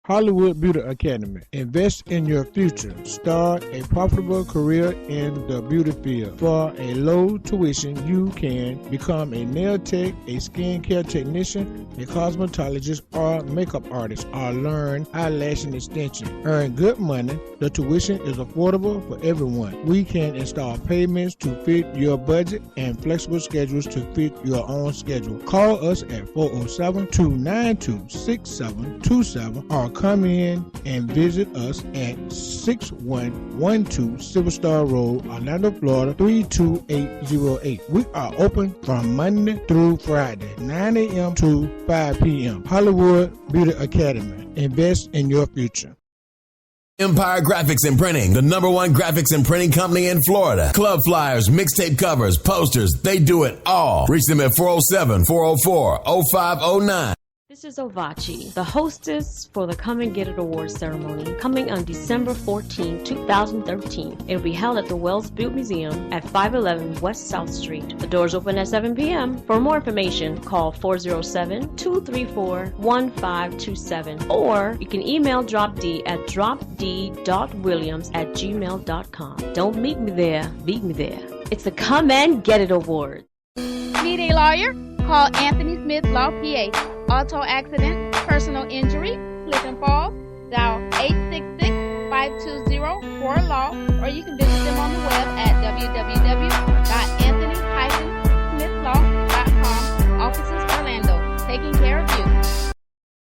Hollywood Beauty Academy. Invest in your future. Start a profitable career in the beauty field. For a low tuition, you can become a nail tech, a skincare technician, a cosmetologist, or makeup artist, or learn eyelash extension. Earn good money. The tuition is affordable for everyone. We can install payments to fit your budget and flexible schedules to fit your own schedule. Call us at 407-292-6727 or come in and visit us at 6112 Silver Star Road, Orlando, Florida 32808. We are open from Monday through Friday, 9 a.m. to 5 p.m. Hollywood Beauty Academy. Invest in your future. Empire Graphics and Printing, the #1 graphics and printing company in Florida. Club flyers, mixtape covers, posters, they do it all. Reach them at 407-404-0509. This is Ovachi, the hostess for the Come and Get It Awards ceremony, coming on December 14, 2013. It will be held at the Wells Butte Museum at 511 West South Street. The doors open at 7 p.m. For more information, call 407-234-1527, or you can email Drop D at dropd.williams@gmail.com. Don't meet me there, beat me there. It's the Come and Get It Awards. Need a lawyer? Call Anthony Smith Law PA. Auto accident, personal injury, slip and fall. Dial 866-520-4LAW, or you can visit them on the web at www.anthony-smithlaw.com. Offices Orlando, taking care of you.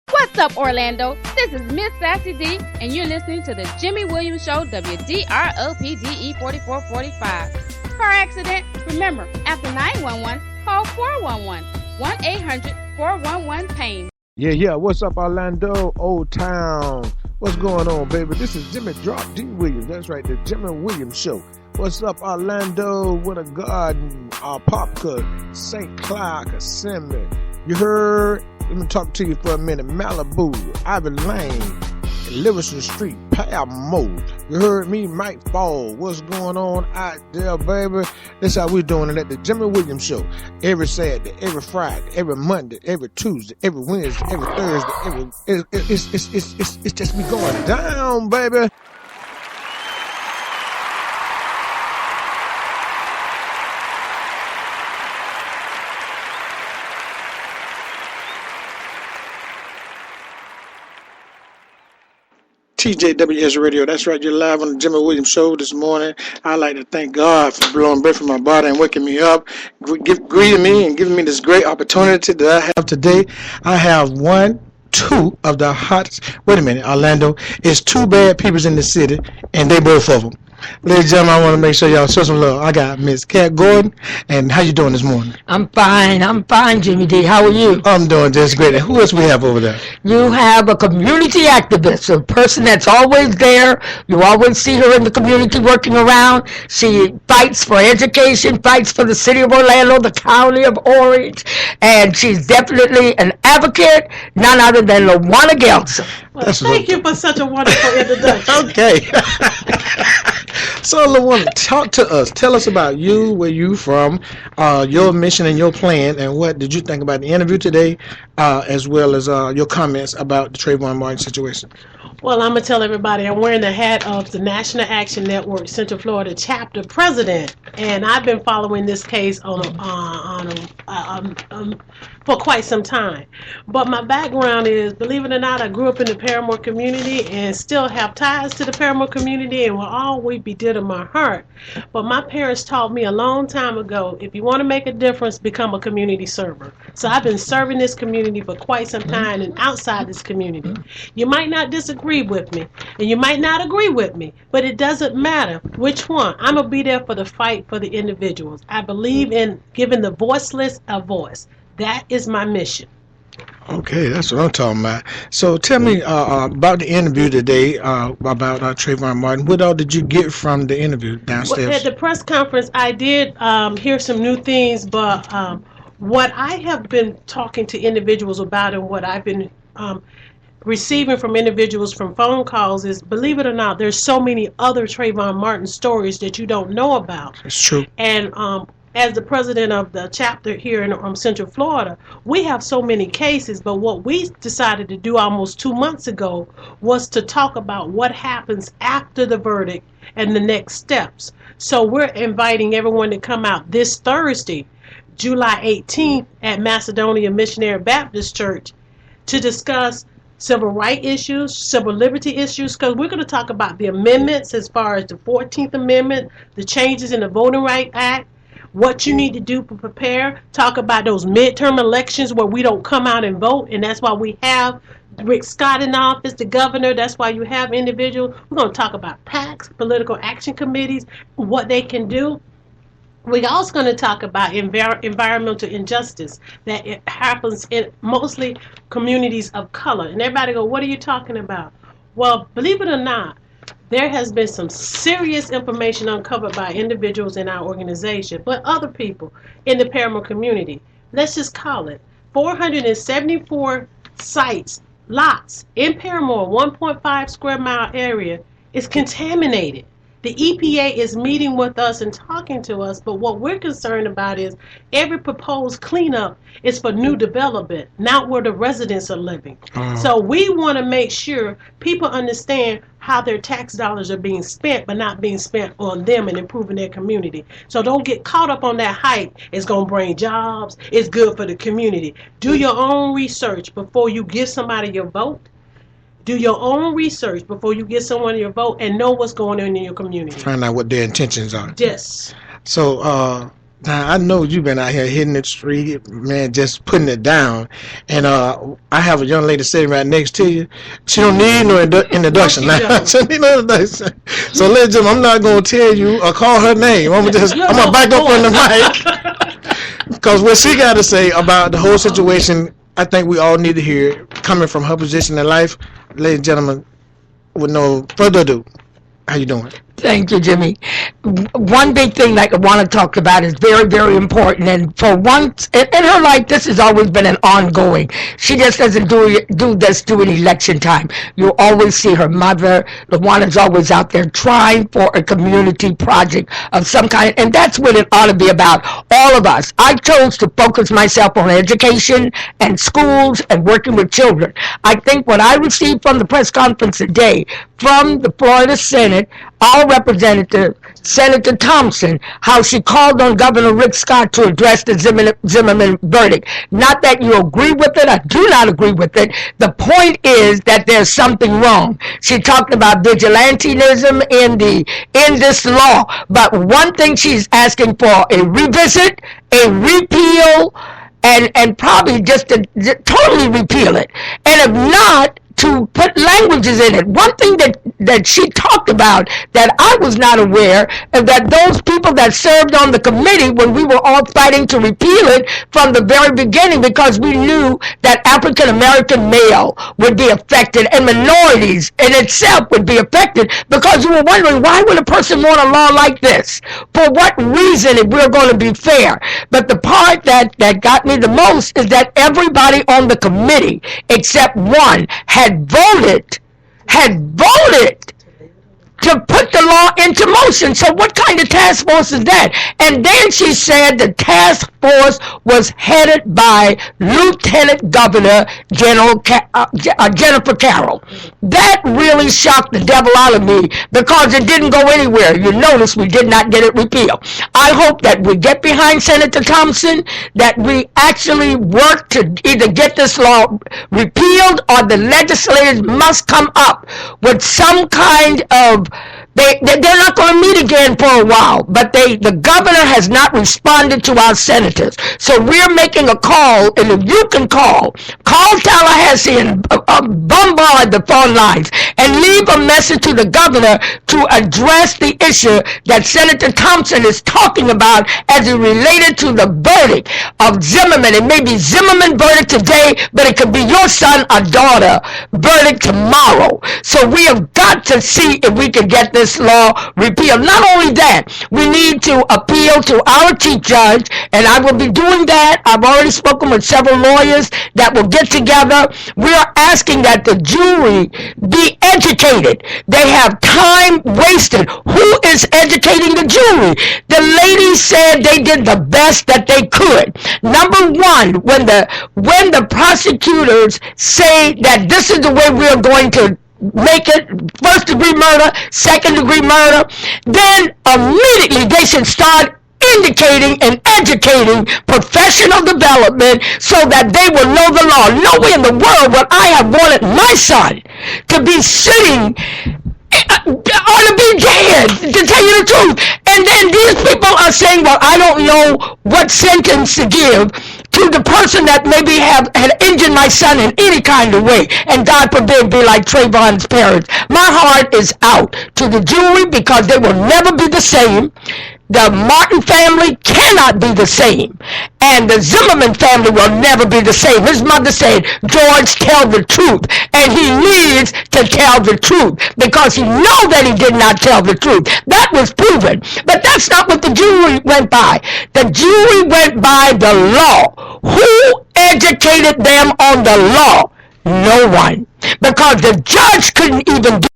What's up, Orlando? This is Miss Sassy D, and you're listening to the Jimmy Williams Show, WDROPDE 4445. Car accident? Remember, after 911, call 411. 1-800-411-PAIN. Yeah. What's up, Orlando? Old Town. What's going on, baby? This is Jimmy Drop D. Williams. That's right, the Jimmy Williams Show. What's up, Orlando? With a garden, Popka, St. Cloud, Assembly. You heard? Let me talk to you for a minute. Malibu, Ivy Lane, Livingston Street, Paramount. You heard me, Mike Fall. What's going on out there, baby? That's how we're doing it at the Jimmy Williams Show. Every Saturday, every Friday, every Monday, every Tuesday, every Wednesday, every Thursday. It's just me going down, baby. TJWS Radio, that's right, you're live on the Jimmy Williams Show this morning. I'd like to thank God for blowing breath from my body and waking me up, greeting me and giving me this great opportunity that I have today. I have two of the hottest, wait a minute, Orlando, it's two bad people in the city, and they both of them. Ladies and gentlemen, I want to make sure y'all show some love. I got Miss Kat Gordon, and how you doing this morning? I'm fine, Jimmy D. How are you? I'm doing just great. And who else we have over there? You have a community activist, a person that's always there. You always see her in the community working around. She fights for education, fights for the city of Orlando, the county of Orange, and she's definitely an advocate, none other than LaWanna Gelson. Well, thank you for such a wonderful introduction. Okay. So, LaWanna, talk to us. Tell us about you, where you from, your mission and your plan, and what did you think about the interview today, as well as your comments about the Trayvon Martin situation. Well, I'm going to tell everybody I'm wearing the hat of the National Action Network Central Florida chapter president, and I've been following this case for quite some time. But my background is, believe it or not, I grew up in the Paramore community and still have ties to the Paramore community and will always be dear to my heart. But my parents taught me a long time ago, if you want to make a difference, become a community server. So I've been serving this community for quite some time and outside this community. You might not disagree with me, and you might not agree with me, but it doesn't matter which one. I'm going to be there for the fight for the individuals. I believe in giving the voiceless a voice. That is my mission. Okay, that's what I'm talking about. So tell me about the interview today about Trayvon Martin. What all did you get from the interview downstairs? Well, at the press conference, I did hear some new things, but what I have been talking to individuals about and what I've been receiving from individuals from phone calls is, believe it or not, there's so many other Trayvon Martin stories that you don't know about. It's true. And as the president of the chapter here in Central Florida, we have so many cases, but what we decided to do almost 2 months ago was to talk about what happens after the verdict and the next steps. So we're inviting everyone to come out this Thursday, July 18th, at Macedonia Missionary Baptist Church to discuss civil rights issues, civil liberty issues, because we're going to talk about the amendments as far as the 14th Amendment, the changes in the Voting Rights Act, what you need to do to prepare, talk about those midterm elections where we don't come out and vote, and that's why we have Rick Scott in office, the governor. That's why you have individuals. We're going to talk about PACs, political action committees, what they can do. We're also going to talk about environmental injustice that it happens in mostly communities of color. And everybody go, what are you talking about? Well, believe it or not, there has been some serious information uncovered by individuals in our organization, but other people in the Paramore community. Let's just call it 474 sites, lots in Paramore, 1.5 square mile area is contaminated. The EPA is meeting with us and talking to us, but what we're concerned about is every proposed cleanup is for new development, not where the residents are living. So we want to make sure people understand how their tax dollars are being spent, but not being spent on them and improving their community. So don't get caught up on that hype. It's going to bring jobs. It's good for the community. Do your own research before you give somebody your vote. Do your own research before you give someone your vote and know what's going on in your community. Find out what their intentions are. Yes. So, now I know you've been out here hitting the street, man, just putting it down. And I have a young lady sitting right next to you. She don't need no introduction. No, She don't need no introduction. So, ladies and gentlemen, I'm not going to tell you or call her name. I'm going to back up on the mic. Because what she got to say about the whole situation, I think we all need to hear coming from her position in life. Ladies and gentlemen, with no further ado, how you doing? Thank you, Jimmy. One big thing that I want to talk about is very, very important. And for once in her life, this has always been an ongoing. She just doesn't do this during election time. You always see her mother. LaWanna's always out there trying for a community project of some kind. And that's what it ought to be about, all of us. I chose to focus myself on education and schools and working with children. I think what I received from the press conference today from the Florida Senate, our representative, Senator Thompson, how she called on Governor Rick Scott to address the Zimmerman verdict. Not that you agree with it, I do not agree with it. The point is that there's something wrong. She talked about vigilantism in this law, but one thing she's asking for, a revisit, a repeal, and probably just to totally repeal it. And if not, to put languages in it. One thing that she talked about that I was not aware is that those people that served on the committee when we were all fighting to repeal it from the very beginning, because we knew that African American male would be affected and minorities in itself would be affected, because we were wondering, why would a person want a law like this? For what reason, if we're going to be fair? But the part that got me the most is that everybody on the committee except one had voted to put the law into motion. So what kind of task force is that? And then she said the task force was headed by Lieutenant Governor Jennifer Carroll. That really shocked the devil out of me, because it didn't go anywhere. You notice we did not get it repealed. I hope that we get behind Senator Thompson, that we actually work to either get this law repealed, or the legislators must come up with some kind of, they're not going to meet again for a while, but the governor has not responded to our senators. So we're making a call, and if you can call Tallahassee and bombard the phone lines and leave a message to the governor to address the issue that Senator Thompson is talking about as it related to the verdict of Zimmerman. It may be Zimmerman verdict today, but it could be your son or daughter verdict tomorrow. So we have got to see if we can can get this law repealed. Not only that, we need to appeal to our chief judge, and I will be doing that. I've already spoken with several lawyers that will get together. We are asking that the jury be educated. They have time wasted. Who is educating the jury? The ladies said they did the best that they could. Number one, when the prosecutors say that this is the way we're going to make it, first degree murder, second degree murder, then immediately they should start indicating and educating professional development so that they will know the law. Nowhere in the world would I have wanted my son to be sitting or to be dead, to tell you the truth. And then these people are saying, well, I don't know what sentence to give to the person that maybe had injured my son in any kind of way, and God forbid be like Trayvon's parents. My heart is out to the jury because they will never be the same. The Martin family cannot be the same, and the Zimmerman family will never be the same. His mother said, George, tell the truth, and he needs to tell the truth because he knows that he did not tell the truth. That was proven, but that's not what the jury went by. The jury went by the law. Who educated them on the law? No one, because the judge couldn't even do.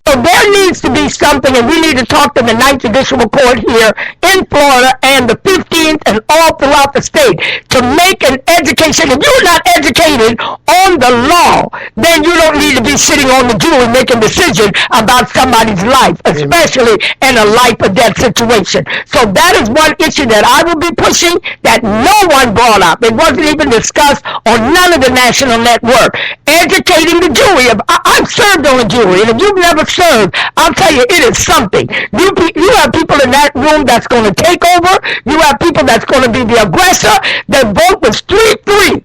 So there needs to be something, and we need to talk to the 9th Judicial Court here in Florida and the 15th and all throughout the state to make an education. If you're not educated on the law, then you don't need to be sitting on the jury making decisions about somebody's life, especially in a life or death situation. So that is one issue that I will be pushing that no one brought up. It wasn't even discussed on none of the national network. Educating the jury. I've served on a jury, and if you've never served, I'll tell you, it is something. You have people in that room that's going to take over. You have people that's going to be the aggressor. The vote was 3-3.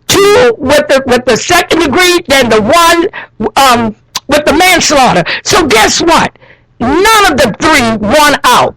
2 with the second degree, then the one with the manslaughter. So guess what? None of the 3 won out.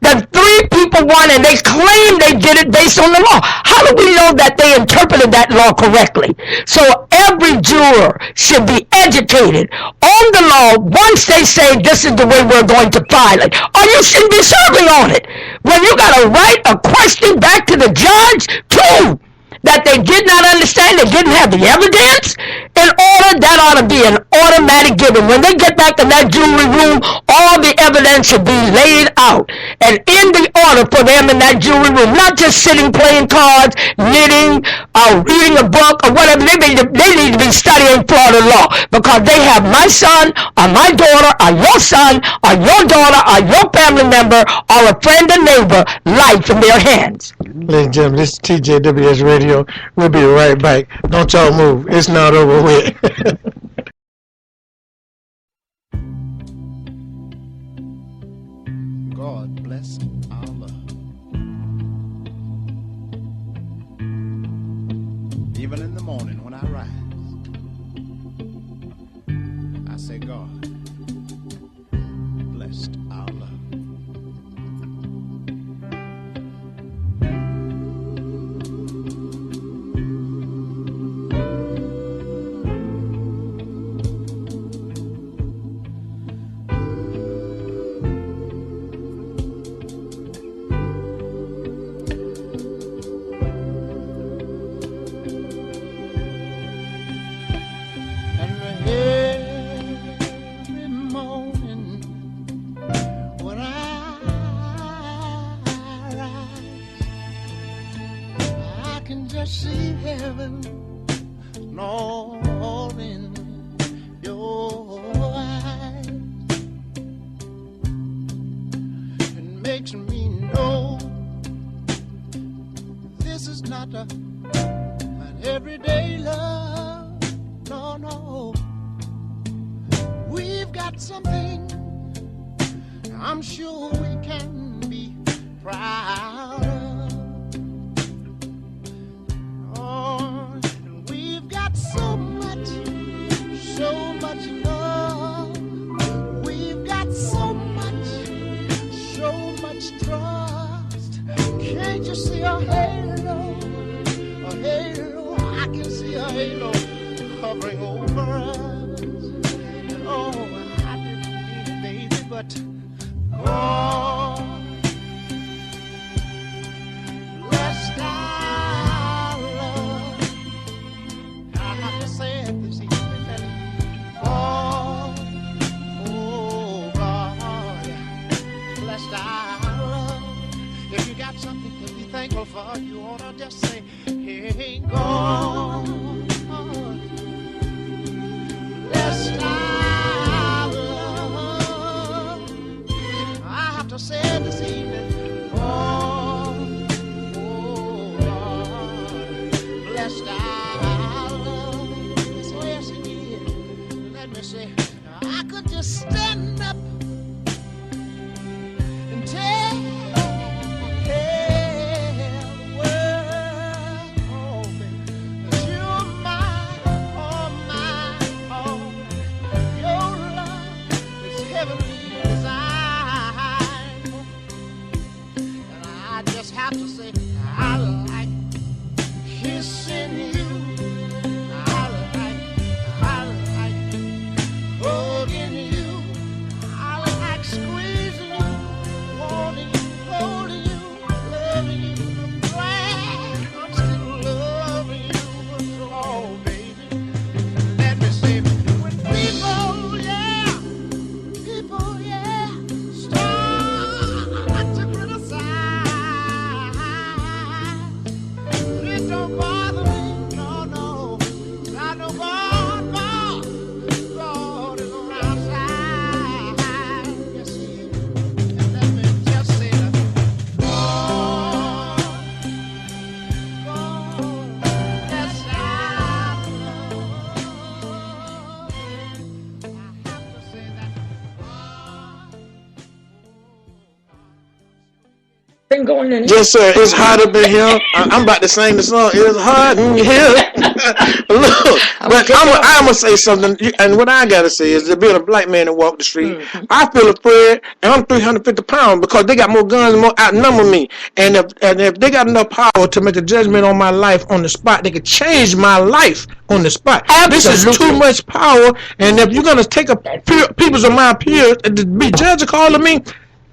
The 3 people won, and they claim they did it based on the law. How do we know that they interpreted that law correctly? So every juror should be educated on the law once they say this is the way we're going to file it. Or you shouldn't be serving on it. When you got to write a question back to the judge, too, that they did not understand, they didn't have the evidence, in order, that ought to be an automatic given. When they get back in that jury room, all the evidence should be laid out and in the order for them in that jury room, not just sitting playing cards, knitting, reading a book or whatever. They need to be studying Florida law because they have my son or my daughter or your son or your daughter or your family member or a friend or neighbor life in their hands. Ladies and gentlemen, this is TJWS Radio. We'll be right back. Don't y'all move. It's not over with. God bless our love. Even in the morning when I rise, I say, God blessed our love. See heaven all in your eyes. It makes me know this is not an everyday love. No, no. We've got something I'm sure we can be proud of. We've got so much love. We've got so much trust. Can't you see a halo? A halo, I can see a halo hovering over us. And oh, I didn't mean it, baby. Oh, blessed our love. I have to say it this evening. Oh, God, blessed our love. If you got something to be thankful for, you ought to just say, hey, God, blessed our love. I have to say it this evening. Oh, God, blessed our love. So yes, it is. Let me say, I could just stand up and tell the world, oh, baby, that you're mine, oh, mine, oh. Your love is heavenly designed. And I just have to say, I like kissing you. I like holding you. I like squeezing you, wanting you, holding you, loving you. I'm glad I'm still loving you. Oh, baby, let me say, when people, yeah, start to criticize, it don't bother me, no. I know God is on our side. Yes, He is. And let me just say that, God, bless our love. I have to say that, Been going in. Yes, sir. It's hot up in here. I'm about to sing the song. It's hot in here. Look, but I'm gonna say something. And what I gotta say is, to be a black man that walk the street, I feel afraid, and I'm 350 pounds because they got more guns and more outnumber me. And if they got enough power to make a judgment on my life on the spot, they could change my life on the spot. This is too much power. And if you're gonna take people's of my peers to be judge a call of me,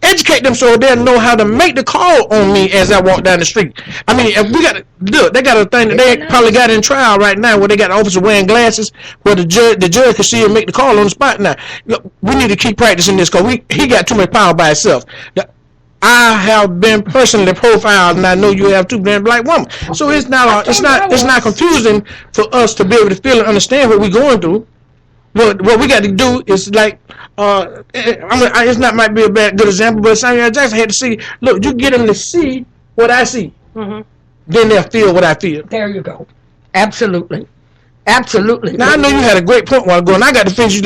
educate them so they'll know how to make the call on me as I walk down the street. I mean, if we got to look, they got a thing that they probably got in trial right now where they got an officer wearing glasses where the judge can see and make the call on the spot. Now, look, we need to keep practicing this because he got too much power by himself. I have been personally profiled, and I know you have too, being a black woman. So it's not confusing for us to be able to feel and understand what we're going through. But what we got to do is like, it's not might be a good example, but Samuel L. Jackson had to see. Look, you get them to see what I see, then they'll feel what I feel. There you go. Absolutely. Now I know you had a great point while ago, and I got to finish.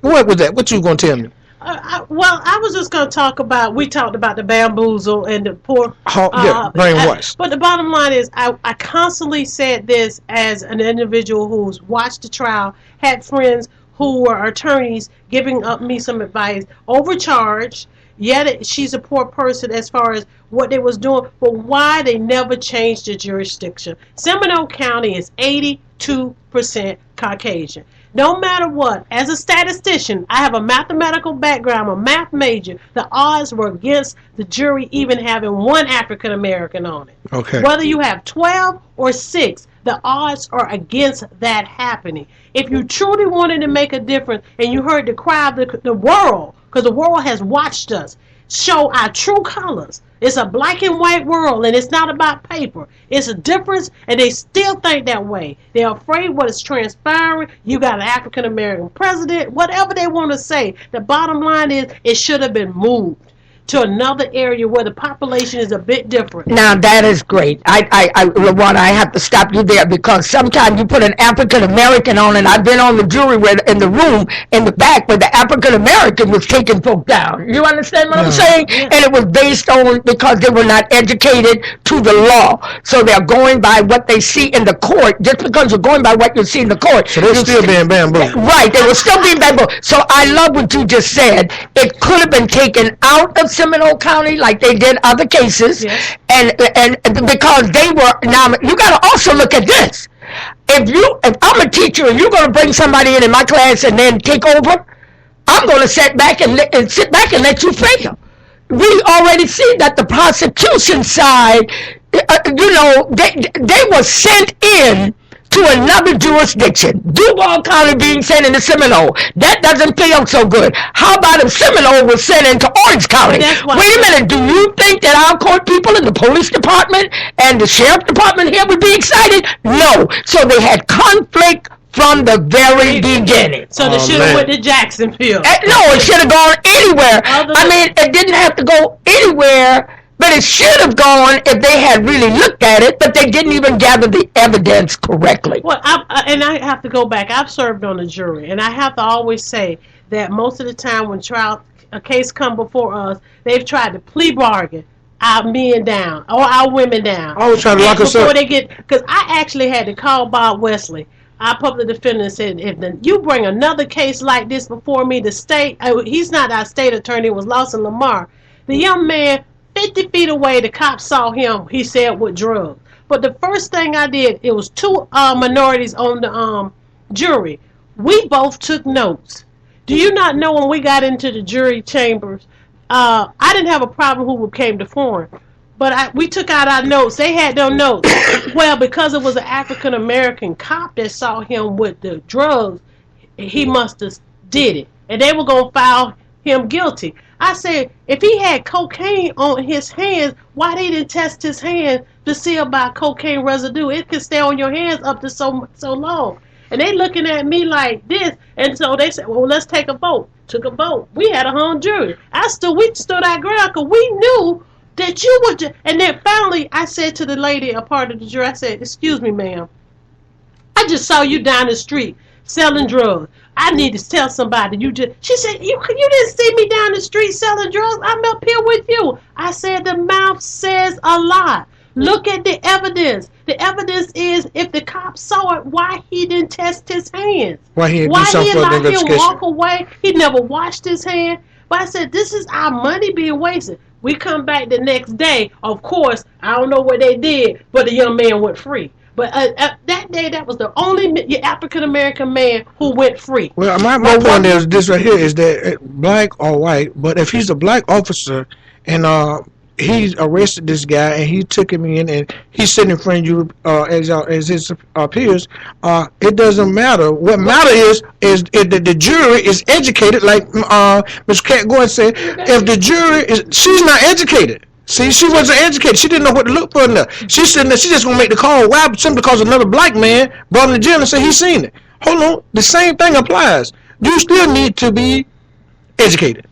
What was that? What you going to tell me? I was just going to talk about, we talked about the bamboozle and the poor. Brainwash. But the bottom line is, I constantly said this as an individual who's watched the trial, had friends who were attorneys giving up me some advice, overcharged, yet she's a poor person as far as what they was doing, but why they never changed the jurisdiction. Seminole County is 82% Caucasian. No matter what, as a statistician, I have a mathematical background, I'm a math major. The odds were against the jury even having one African American on it. Okay. Whether you have 12 or 6, the odds are against that happening. If you truly wanted to make a difference and you heard the cry of the world, because the world has watched us show our true colors. It's a black and white world, and it's not about paper. It's a difference, and they still think that way. They're afraid what is transpiring. You got an African-American president, whatever they want to say. The bottom line is it should have been moved to another area where the population is a bit different. Now that is great. I have to stop you there because sometimes you put an African American on, and I've been on the jury in the room in the back where the African American was taking folk down. You understand what I'm saying? Yeah. And it was based on because they were not educated to the law, so they're going by what they see in the court. Just because you're going by what you see in the court, so they're still being bamboozled. Right? They were still being bamboozled. So I love what you just said. It could have been taken out of Seminole County like they did other cases, yes. and because they were. Now you got to also look at this. If I'm a teacher and you're going to bring somebody in my class and then take over, I'm going to sit back and let you fail. we already see that the prosecution side, they were sent in to another jurisdiction. Duval County being sent into Seminole. That doesn't feel so good. How about if Seminole was sent into Orange County? Wait a minute, do you think that our court people in the police department and the sheriff department here would be excited? No. So they had conflict from the very beginning. So they should have went to Jacksonville. No, it should have gone anywhere. I mean, it didn't have to go anywhere. But it should have gone if they had really looked at it, but they didn't even gather the evidence correctly. Well, and I have to go back. I've served on a jury, and I have to always say that most of the time when a case come before us, they've tried to plea bargain our men down or our women down. Always trying to lock us up. Because I actually had to call Bob Wesley, our public defender, and said, if you bring another case like this before me, the state, he's not our state attorney, it was Lawson Lamar. The young man, 50 feet away, the cops saw him, he said, with drugs. But the first thing I did, it was two minorities on the jury. We both took notes. Do you not know when we got into the jury chambers, I didn't have a problem who came to foreign, but we took out our notes. They had no notes. Well, because it was an African-American cop that saw him with the drugs, he must have did it. And they were going to file him guilty. I said, if he had cocaine on his hands, why they didn't test his hands to see about cocaine residue? It can stay on your hands up to so long. And they looking at me like this, and so they said, well, let's take a vote. Took a vote. We had a hung jury. We stood our ground because we knew that you would. And then finally, I said to the lady, a part of the jury, I said, excuse me, ma'am, I just saw you down the street selling drugs. I need to tell somebody. She said, you didn't see me down the street selling drugs. I'm up here with you. I said, the mouth says a lot. Look at the evidence. The evidence is, if the cop saw it, why he didn't test his hands? Why he allowed him walk away? He never washed his hand. But I said, this is our money being wasted. We come back the next day. Of course, I don't know what they did, but the young man went free. But that day, that was the only African-American man who went free. Well, my point is this right here is that black or white, but if he's a black officer and he arrested this guy and he took him in and he's sitting in front of you as his peers, it doesn't matter. What matters is that the jury is educated, like Ms. Cat Gordon said. If the jury she's not educated. See, she wasn't educated. She didn't know what to look for in there. She's sitting there, she just gonna make the call. Why? Simply because another black man brought him to jail and said he's seen it. Hold on, the same thing applies. You still need to be educated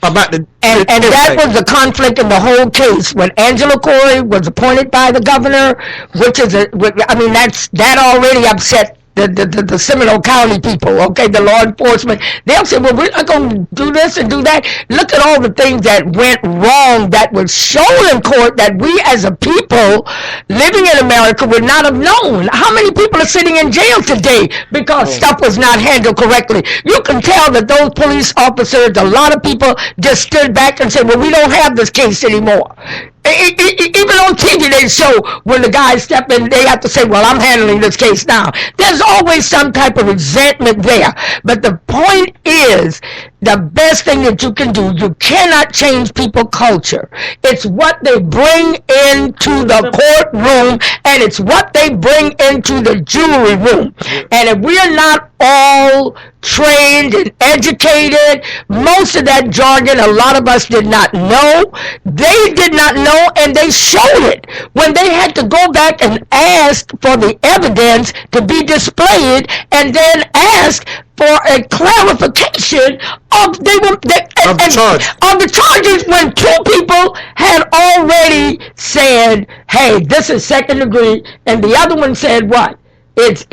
about the and that was the conflict in the whole case when Angela Corey was appointed by the governor, which is that already upset the Seminole County people, okay, the law enforcement. They'll say, well, we're not going to do this and do that. Look at all the things that went wrong that was shown in court that we as a people living in America would not have known. How many people are sitting in jail today because stuff was not handled correctly? You can tell that those police officers, a lot of people just stood back and said, well, we don't have this case anymore. Even on TV they show when the guys step in, they have to say, well, I'm handling this case now. There's always some type of resentment there. But the point is, the best thing that you can do, you cannot change people's culture. It's what they bring into the courtroom, and it's what they bring into the jury room. And if we are not all trained and educated, most of that jargon a lot of us did not know. They did not know, and they showed it when they had to go back and ask for the evidence to be displayed, and then ask for a clarification of the charges when two people had already said, hey, this is second degree, and the other one said what? It's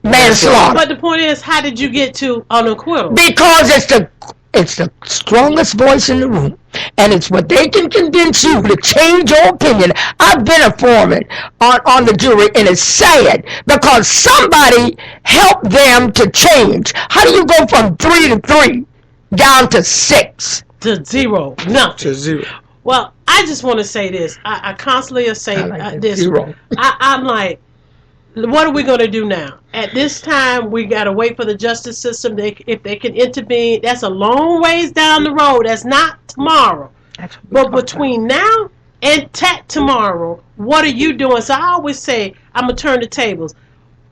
manslaughter. But the point is, how did you get to an acquittal? Because it's the strongest voice in the room, and it's what they can convince you to change your opinion. I've been a foreman on the jury, and it's sad because somebody helped them to change. How do you go from 3 to 3 down to 6 to 0? Nothing. To 0. Well, I just want to say this. I constantly say this. I'm like, what are we going to do now? At this time, we got to wait for the justice system. If they can intervene, that's a long ways down the road. That's not tomorrow. But between now and tomorrow, what are you doing? So I always say, I'm going to turn the tables.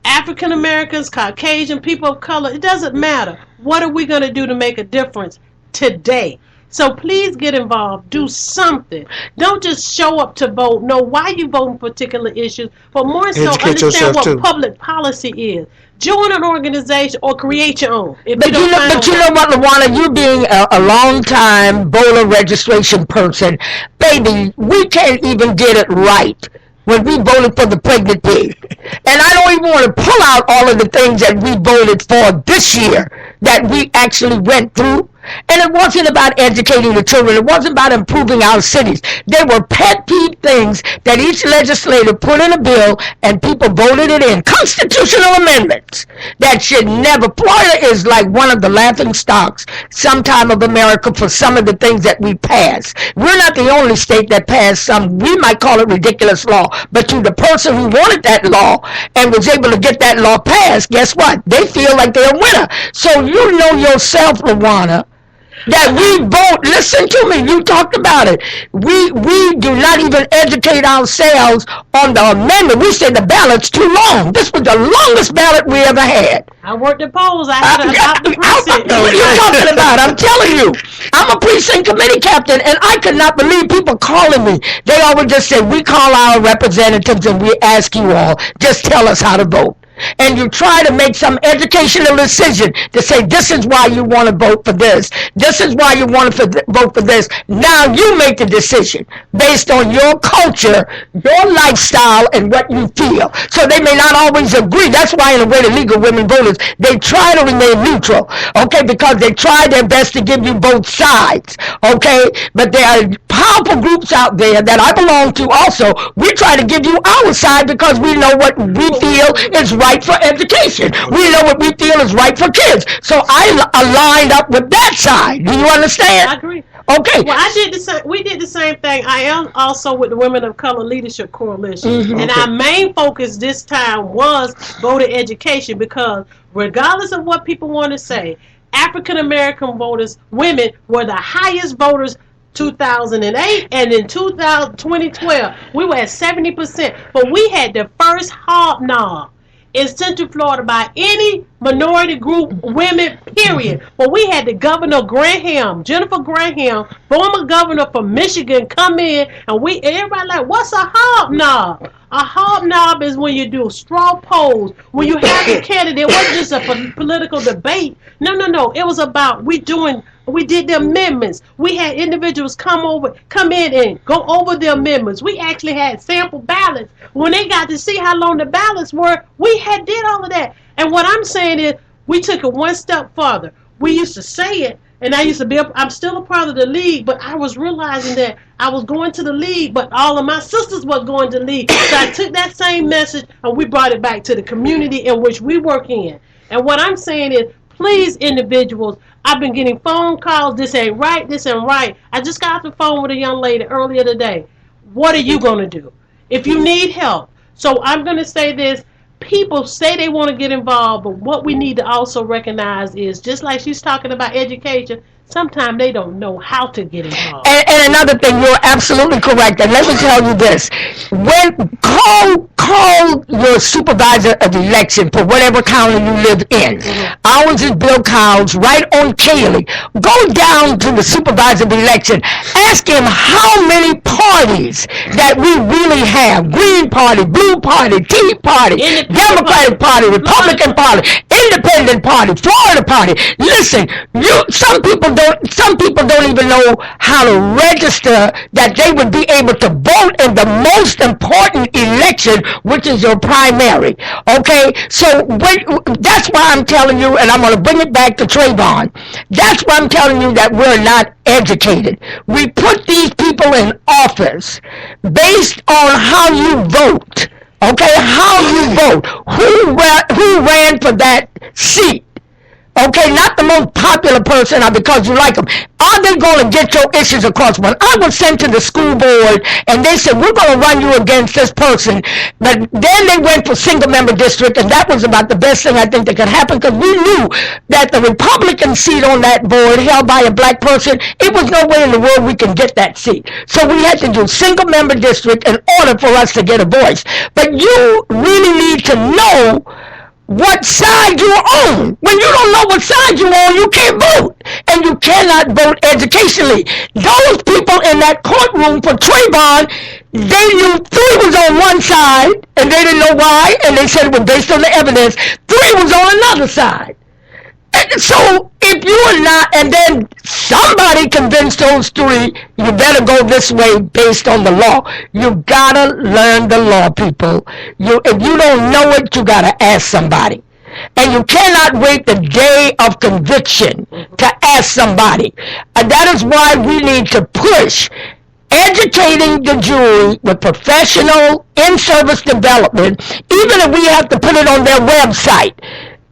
African Americans, Caucasian, people of color, it doesn't matter. What are we going to do to make a difference today? So please get involved. Do something. Don't just show up to vote. Know why you vote on particular issues, but more so understand what public policy is. Join an organization or create your own. But you know what, LaWanna, you being a long-time voter registration person, baby, we can't even get it right when we voted for the pregnant pig. And I don't even want to pull out all of the things that we voted for this year that we actually went through. And it wasn't about educating the children. It wasn't about improving our cities. They were pet peeve things that each legislator put in a bill and people voted it in. Constitutional amendments that should never. Florida is like one of the laughing stocks sometime of America for some of the things that we pass. We're not the only state that passed some, we might call it ridiculous law, but to the person who wanted that law and was able to get that law passed, guess what? They feel like they're a winner. So you know yourself, LaWanna, that we vote. Listen to me, you talked about it. We do not even educate ourselves on the amendment. We said the ballot's too long. This was the longest ballot we ever had. I worked the polls. I had to adopt the precinct. What are you talking about? I'm telling you. I'm a precinct committee captain, and I could not believe people calling me. They always just say, we call our representatives and we ask you all, just tell us how to vote. And you try to make some educational decision to say, this is why you want to vote for this. This is why you want to vote for this. Now you make the decision based on your culture, your lifestyle, and what you feel. So they may not always agree. That's why in the way the League of Women Voters, they try to remain neutral, okay, because they try their best to give you both sides, okay? But there are powerful groups out there that I belong to also. We try to give you our side because we know what we feel is right for education. We know what we feel is right for kids. So I aligned up with that side. Do you understand? I agree. Okay. Well, I did the same. We did the same thing. I am also with the Women of Color Leadership Coalition, and our main focus this time was voter education, because regardless of what people want to say, African American voters, women, were the highest voters 2008, and in 2012 we were at 70%. But we had the first hobnob in Central Florida by any minority group, women, period. Well, we had the Governor Graham, Jennifer Graham, former governor from Michigan, come in, and everybody like, what's a hobnob? A hobnob is when you do straw polls, when you have a candidate. It wasn't just a political debate. No. It was about we did the amendments. We had individuals come in and go over the amendments. We actually had sample ballots. When they got to see how long the ballots were, we did all of that. And what I'm saying is, we took it one step further. We used to say it, and I'm still a part of the league, but I was realizing that I was going to the league, but all of my sisters were going to the league. So I took that same message and we brought it back to the community in which we work in. And what I'm saying is, please, individuals, I've been getting phone calls, this ain't right, this ain't right. I just got off the phone with a young lady earlier today. What are you going to do if you need help? So I'm going to say this. People say they want to get involved, but what we need to also recognize is, just like she's talking about education, sometimes they don't know how to get involved. And another thing, you're absolutely correct. And let me tell you this: call your supervisor of election for whatever county you live in. Ours is Bill Cowles, right on Cayley. Go down to the supervisor of election. Ask him how many parties that we really have: Green Party, Blue Party, Tea Party, Democratic Party, Republican Party, Independent Party, Florida Party. Listen, some people don't even know how to register that they would be able to vote in the most important election, which is your primary. Okay, so that's why I'm telling you, and I'm going to bring it back to Trayvon. That's why I'm telling you that we're not educated. We put these people in office based on how you vote. Okay, how you vote, who ran for that seat. Okay, not the most popular person or because you like them. Are they going to get your issues across? When I was sent to the school board and they said, we're going to run you against this person, but then they went for single member district, and that was about the best thing I think that could happen, because we knew that the Republican seat on that board held by a black person, it was no way in the world we can get that seat. So we had to do single member district in order for us to get a voice. But you really need to know what side you're on. When you don't know what side you're on, you can't vote. And you cannot vote educationally. Those people in that courtroom for Trayvon, they knew 3 was on one side, and they didn't know why, and they said it was based on the evidence. 3 was on another side. And so if you are not, and then somebody convinced those 3, you better go this way based on the law. You gotta learn the law, people. If you don't know it, you gotta ask somebody. And you cannot wait the day of conviction to ask somebody. And that is why we need to push educating the jury with professional in-service development, even if we have to put it on their website.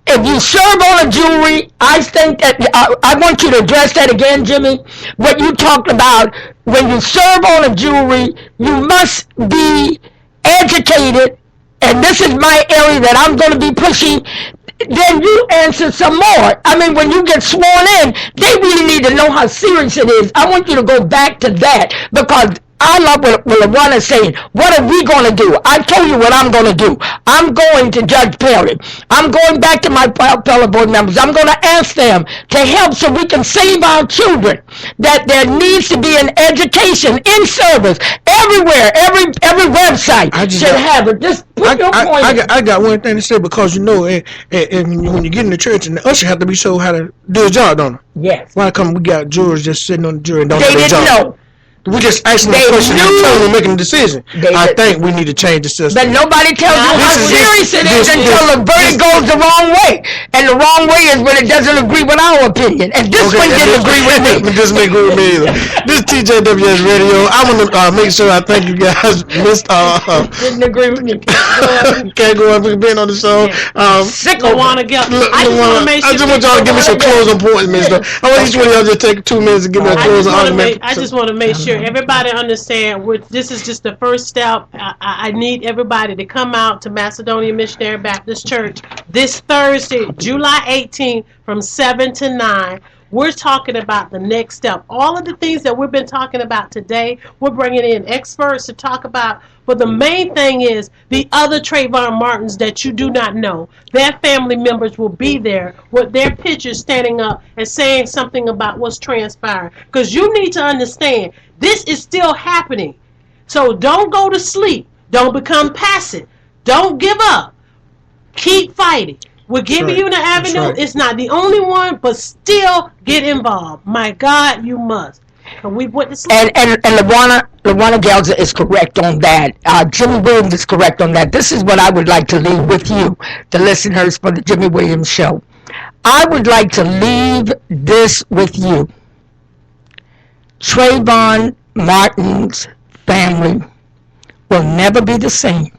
If you serve on a jury, I think that, I want you to address that again, Jimmy, what you talked about. When you serve on a jury, you must be educated, and this is my area that I'm going to be pushing. Then you answer some more. I mean, when you get sworn in, they really need to know how serious it is. I want you to go back to that, because I love what LaWanna is saying. What are we going to do? I told you what I'm going to do. I'm going to Judge Perry. I'm going back to my fellow board members. I'm going to ask them to help so we can save our children. That there needs to be an education in service everywhere. Every website should have it. Just put your point. I got one thing to say, because when you get in the church, and the usher have to be shown how to do his job, don't he? Yes. Why come we got jurors just sitting on the jury and don't They do their didn't job? know. We just asking the question and telling them making a decision. I think we need to change the system. But nobody tells you how serious it is until the verdict goes the wrong way. And the wrong way is when it doesn't agree with our opinion. And this one didn't agree with me. It doesn't agree with me either. This is TJWS Radio. I want to make sure I thank you guys. Didn't agree with me. Can't go on for being on the show. Sick of LaWanna Gell. I just want y'all to give me some closing points, mister. I want each one of y'all to take 2 minutes to give me a closing argument. I just want to make sure everybody understand this is just the first step. I need everybody to come out to Macedonia Missionary Baptist Church this Thursday, July 18th, from 7 to 9. We're talking about the next step. All of the things that we've been talking about today, we're bringing in experts to talk about. But the main thing is the other Trayvon Martins that you do not know. Their family members will be there with their pictures standing up and saying something about what's transpiring. Because you need to understand, this is still happening. So don't go to sleep. Don't become passive. Don't give up. Keep fighting. We're giving you the avenue. Right. It's not the only one, but still get involved. My God, you must. We went to sleep. And LaWanna Gelza is correct on that. Jimmy Williams is correct on that. This is what I would like to leave with you, the listeners for the Jimmy Williams Show. I would like to leave this with you. Trayvon Martin's family will never be the same.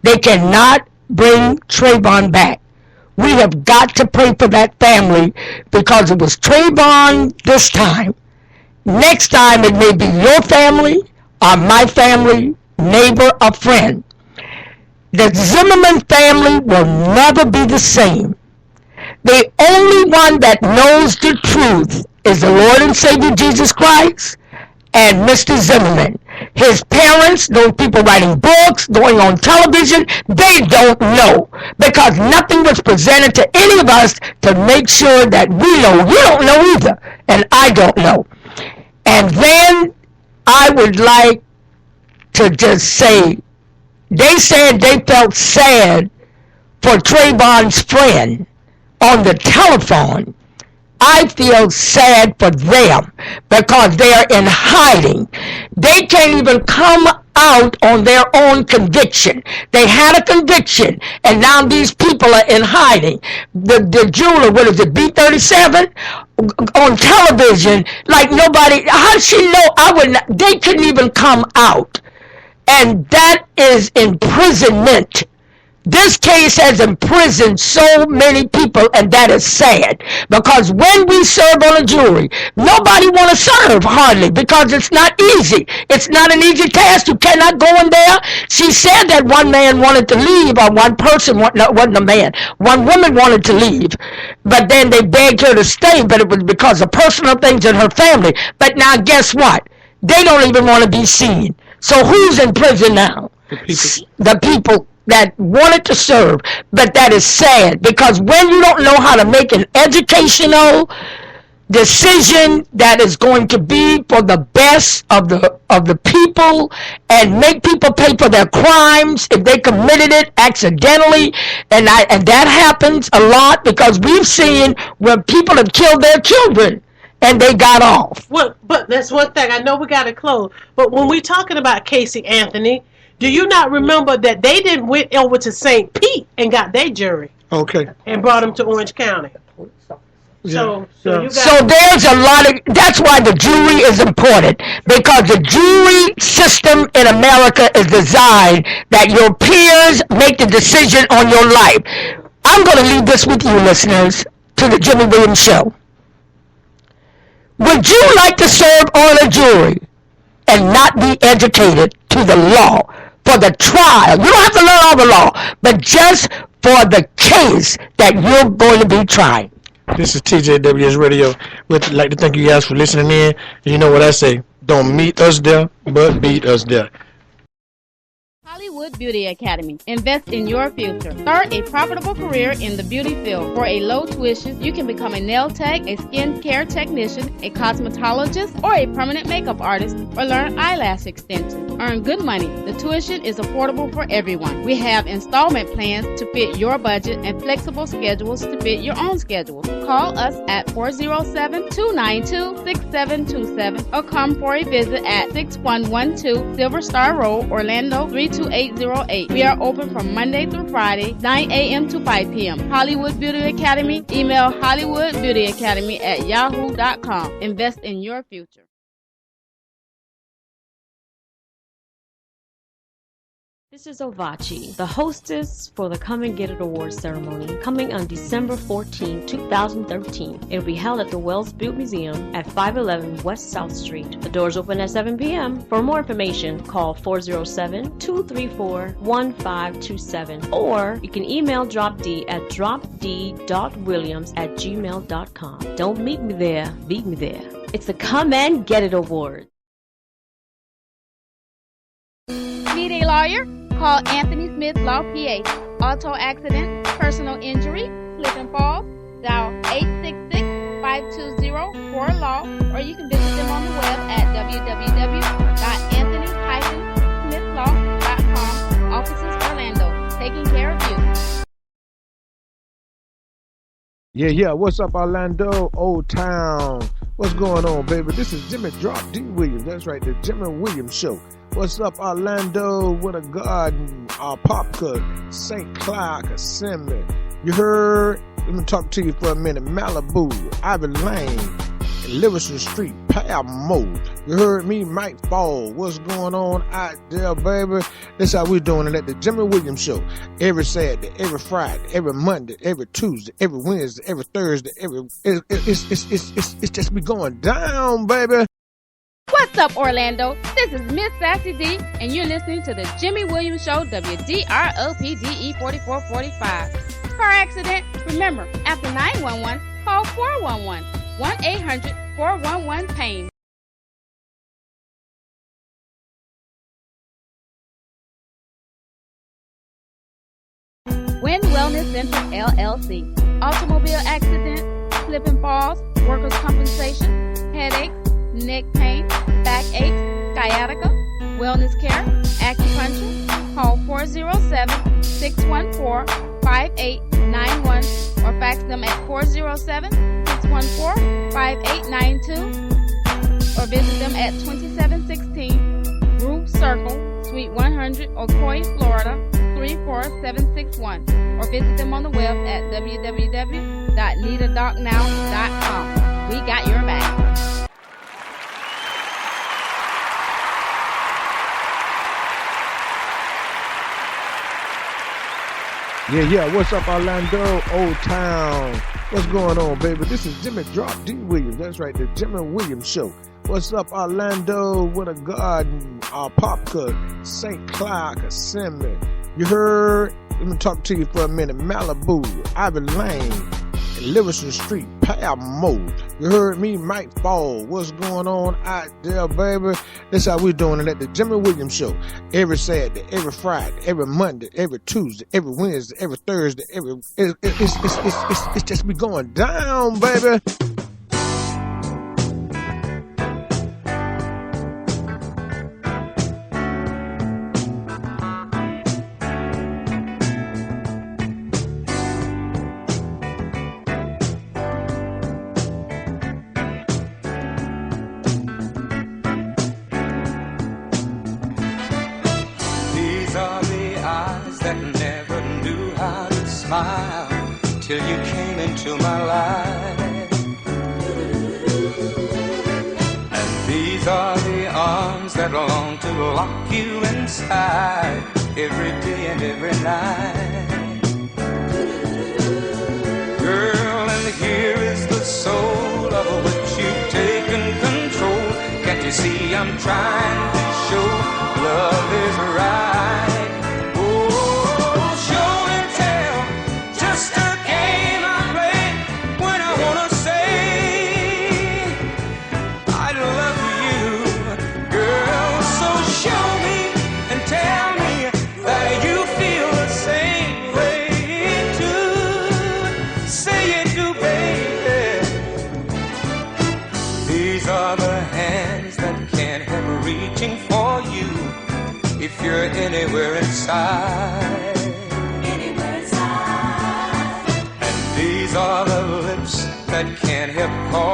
They cannot bring Trayvon back. We have got to pray for that family, because it was Trayvon this time. Next time it may be your family or my family, neighbor, or friend. The Zimmerman family will never be the same. The only one that knows the truth is the Lord and Savior Jesus Christ and Mr. Zimmerman. His parents, those people writing books, going on television, they don't know, because nothing was presented to any of us to make sure that we know. You don't know either, and I don't know. And then I would like to just say, they said they felt sad for Trayvon's friend on the telephone. I feel sad for them, because they are in hiding. They can't even come out on their own conviction. They had a conviction, and now these people are in hiding. The jeweler, what is it, B37? On television, like nobody, how does she know? They couldn't even come out. And that is imprisonment This case has imprisoned so many people, and that is sad, because when we serve on a jury, nobody want to serve hardly, because it's not easy. It's not an easy task. You cannot go in there. She said that one man wanted to leave, or one person, no, it wasn't a man, one woman wanted to leave, but then they begged her to stay, but it was because of personal things in her family. But now guess what? They don't even want to be seen. So who's in prison now? The people that wanted to serve. But that is sad, because when you don't know how to make an educational decision that is going to be for the best of the people and make people pay for their crimes if they committed it accidentally, and that happens a lot, because we've seen when people have killed their children and they got off. Well, but that's one thing. I know we got to close, but when we're talking about Casey Anthony, do you not remember that they didn't went over to St. Pete and got their jury? Okay. And brought them to Orange County. So there's a lot of, that's why the jury is important, because the jury system in America is designed that your peers make the decision on your life. I'm going to leave this with you, listeners, to the Jimmy Williams Show. Would you like to serve on a jury and not be educated to the law for the trial? You don't have to learn all the law, but just for the case that you're going to be trying. This is TJWS Radio. We'd like to thank you guys for listening in. You know what I say, don't meet us there, but beat us there. Hollywood Beauty Academy. Invest in your future. Start a profitable career in the beauty field. For a low tuition, you can become a nail tech, a skin care technician, a cosmetologist, or a permanent makeup artist, or learn eyelash extension. Earn good money. The tuition is affordable for everyone. We have installment plans to fit your budget and flexible schedules to fit your own schedule. Call us at 407-292-6727 or come for a visit at 6112 Silver Star Road, Orlando 32808. We are open from Monday through Friday, 9 a.m. to 5 p.m. Hollywood Beauty Academy. Email hollywoodbeautyacademy@yahoo.com. Invest in your future. This is Ovachi, the hostess for the Come and Get It Awards ceremony, coming on December 14, 2013. It will be held at the Wells Butte Museum at 511 West South Street. The doors open at 7 p.m. For more information, call 407-234-1527, or you can email Drop D at dropd.williams@gmail.com. Don't meet me there, beat me there. It's the Come and Get It Awards. Need a lawyer? Call Anthony Smith Law PA. Auto accident, personal injury, slip and fall. Dial 866-520-4LAW, or you can visit them on the web at www.anthony-smithlaw.com. Offices Orlando, taking care of you. Yeah, what's up, Orlando, Old Town? What's going on, baby? This is Jimmy Drop D. Williams. That's right, the Jimmy Williams Show. What's up, Orlando, with a garden, Popka, St. Cloud, Assembly. You heard? Let me talk to you for a minute. Malibu, Ivy Lane, Livingston Street, Paramount. You heard me, Mike Fall. What's going on out there, baby? That's how we're doing it at the Jimmy Williams Show. Every Saturday, every Friday, every Monday, every Tuesday, every Wednesday, every Thursday. It's just be going down, baby. What's up, Orlando? This is Miss Sassy D, and you're listening to the Jimmy Williams Show, WDROPDE 4445. Car accident? Remember, after 911, call 411. 1-800-411-PAIN. Win Wellness Center, LLC. Automobile accident, slip and falls, workers' compensation, headaches, neck pain, backaches, sciatica, wellness care, acupuncture. Call 407-614-5891 or fax them at 407-614-5892 or visit them at 2716 Rue Circle, Suite 100, Ocoee, Florida 34761 or visit them on the web at www.needadocnow.com. We got your back. Yeah, what's up, Orlando, Old Town? What's going on, baby? This is Jimmy Drop D. Williams. That's right, the Jimmy Williams Show. What's up, Orlando, Winter Garden, Popka, St. Cloud, Kissimmee. You heard? Let me talk to you for a minute. Malibu, Ivy Lane, Livingston Street, Paramount. You heard me, Mike Fall. What's going on out there, baby? That's how we're doing it at the Jimmy Williams Show. Every Saturday, every Friday, every Monday, every Tuesday, every Wednesday, every Thursday. It's just be going down, baby. Till you came into my life. And these are the arms that long to lock you inside every day and every night. Girl, and here is the soul of which you've taken control. Can't you see I'm trying to show love is right? If you're anywhere inside, and these are the lips that can't help calling